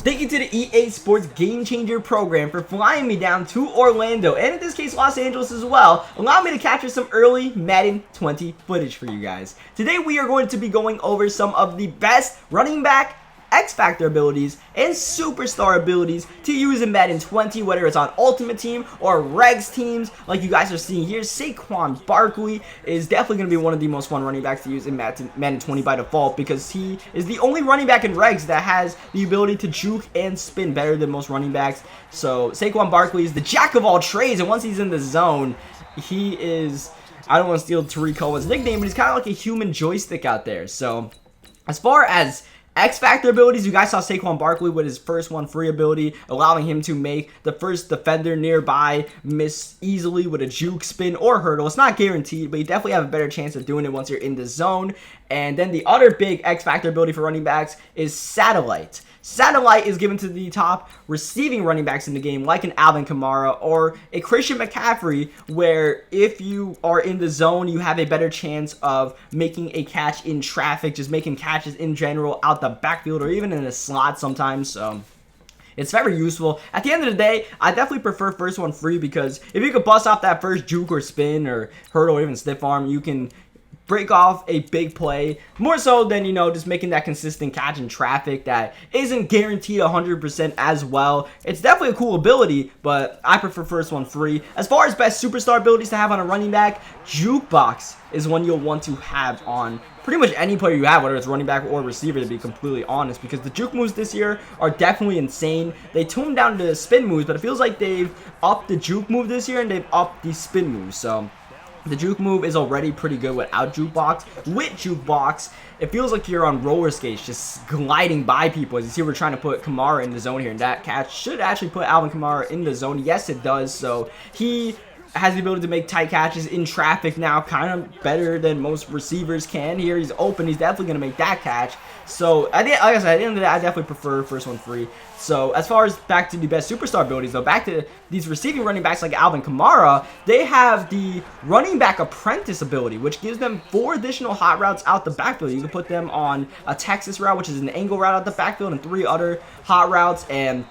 Thank you to the EA Sports Game Changer program for flying me down to Orlando, and in this case Los Angeles as well, allowing me to capture some early Madden 20 footage for you guys. Today we are going to be going over some of the best running back XFactor abilities and superstar abilities to use in Madden 20, whether it's on Ultimate Team or Regs teams like you guys are seeing here. Saquon Barkley is definitely going to be one of the most fun running backs to use in Madden 20 by default, because he is the only running back in Regs that has the ability to juke and spin better than most running backs. So Saquon Barkley is the jack of all trades, and once he's in the zone, he is, I don't want to steal Tariq Cohen's nickname, but he's kind of like a human joystick out there. So as far as X-Factor abilities, you guys saw Saquon Barkley with his first one free ability, allowing him to make the first defender nearby miss easily with a juke, spin, or hurdle. It's not guaranteed, but you definitely have a better chance of doing it once you're in the zone. And then the other big X-Factor ability for running backs is Satellite. Satellite is given to the top receiving running backs in the game, like an Alvin Kamara or a Christian McCaffrey, where if you are in the zone, you have a better chance of making a catch in traffic, just making catches in general out the backfield or even in the slot sometimes. So it's very useful. At the end of the day, I definitely prefer first one free, because if you could bust off that first juke or spin or hurdle or even stiff arm, you can break off a big play, more so than, you know, just making that consistent catch in traffic that isn't guaranteed 100% as well. It's definitely a cool ability, but I prefer first one free. As far as best superstar abilities to have on a running back, Jukebox is one you'll want to have on pretty much any player you have, whether it's running back or receiver, to be completely honest, because the juke moves this year are definitely insane. They tuned down the spin moves, but it feels like they've upped the juke move this year and they've upped the spin moves. So the juke move is already pretty good without Jukebox. With Jukebox, it feels like you're on roller skates, just gliding by people. As you see, we're trying to put Kamara in the zone here, and that catch should actually put Alvin Kamara in the zone. Yes, it does. So he has the ability to make tight catches in traffic now, kind of better than most receivers can. Here he's open, he's definitely going to make that catch. So like I said, at the end of the day, I definitely prefer first one free. So as far as back to the best superstar abilities, though, back to these receiving running backs like Alvin Kamara, they have the running back apprentice ability, which gives them 4 additional hot routes out the backfield. You can put them on a Texas route, which is an angle route out the backfield, and 3 other hot routes, and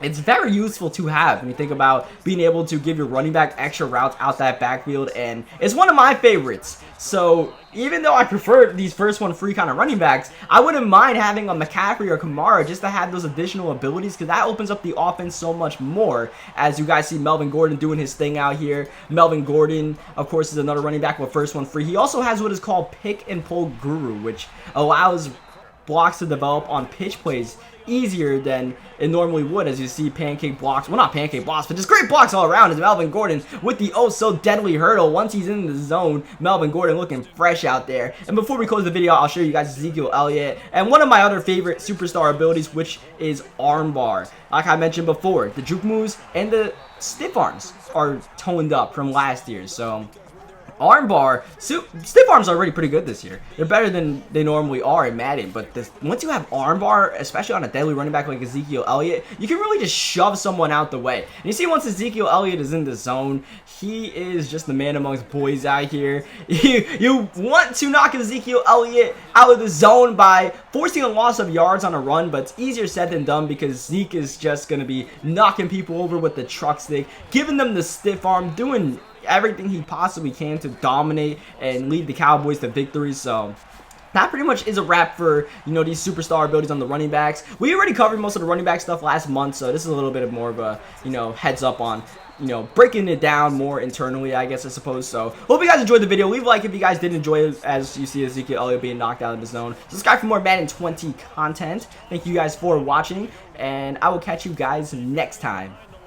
it's very useful to have when you think about being able to give your running back extra routes out that backfield, and it's one of my favorites. So even though I prefer these first one free kind of running backs, I wouldn't mind having a McCaffrey or Kamara just to have those additional abilities, because that opens up the offense so much more. As you guys see Melvin Gordon doing his thing out here. Melvin Gordon, of course, is another running back with first one free. He also has what is called Pick and Pull Guru, which allows blocks to develop on pitch plays easier than it normally would, as you see pancake blocks, well, not pancake blocks, but just great blocks all around, as Melvin Gordon with the oh so deadly hurdle. Once he's in the zone, Melvin Gordon looking fresh out there. And before we close the video, I'll show you guys Ezekiel Elliott and one of my other favorite superstar abilities, which is armbar. Like I mentioned before, the juke moves and the stiff arms are toned up from last year. So armbar, stiff arms are already pretty good this year. They're better than they normally are in Madden, but once you have armbar, especially on a deadly running back like Ezekiel Elliott, you can really just shove someone out the way. And you see, once Ezekiel Elliott is in the zone, he is just the man amongst boys out here. You want to knock Ezekiel Elliott out of the zone by forcing a loss of yards on a run, but it's easier said than done, because Zeke is just going to be knocking people over with the truck stick, giving them the stiff arm, doing everything he possibly can to dominate and lead the Cowboys to victory. So that pretty much is a wrap for, you know, these superstar abilities on the running backs. We already covered most of the running back stuff last month, so this is a little bit more of a, you know, heads up on, you know, breaking it down more internally, I guess, I suppose. So hope you guys enjoyed the video. Leave a like if you guys did enjoy it, as you see Ezekiel Elliott being knocked out of the zone. Subscribe for more Madden 20 content. Thank you guys for watching, and I will catch you guys next time.